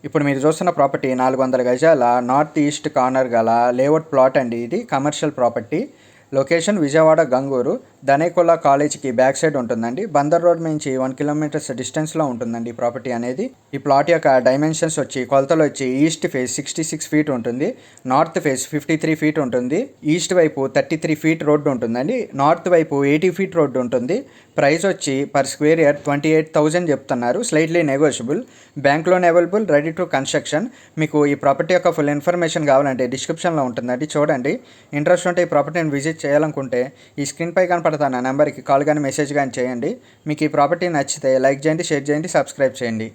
ఇప్పుడు మీరు చూస్తున్న ప్రాపర్టీ 400 గజాల నార్త్ ఈస్ట్ కార్నర్ గల లేఅవుట్ ప్లాట్ అండి. ఇది commercial property. Location Vijayawada Ganguru Dhanekula కాలేజీకి బ్యాక్ సైడ్ ఉంటుందండి. బందర్ రోడ్ నుంచి 1 కిలోమీటర్స్ డిస్టెన్స్లో ఉంటుందండి ఈ ప్రాపర్టీ అనేది. ఈ ప్లాట్ యొక్క డైమెన్షన్స్ వచ్చి కొలతలు వచ్చి ఈస్ట్ ఫేస్ 66 ఫీట్ ఉంటుంది, నార్త్ ఫేస్ 53 ఫీట్ ఉంటుంది, ఈస్ట్ వైపు 33 ఫీట్ రోడ్డు ఉంటుందండి, నార్త్ వైపు 80 ఫీట్ రోడ్డు ఉంటుంది. ప్రైస్ వచ్చి పర్ స్క్వేర్ యార్డ్ 28,000 చెప్తున్నారు. Slightly negotiable. Bank loan available, ready to construction. మీకు ఈ ప్రాపర్టీ యొక్క ఫుల్ ఇన్ఫర్మేషన్ కావాలంటే డిస్క్రిప్షన్లో ఉంటుందండి, చూడండి. ఇంట్రెస్ట్ ఉంటే ఈ ప్రాపర్టీని విజిట్ చేయాలనుకుంటే ఈ స్క్రీన్పై కనపడుతున్న నెంబర్కి కాల్ కానీ మెసేజ్ కానీ చేయండి. మీకు ఈ ప్రాపర్టీ నచ్చితే లైక్ చేయండి, షేర్ చేయండి, సబ్స్క్రైబ్ చేయండి.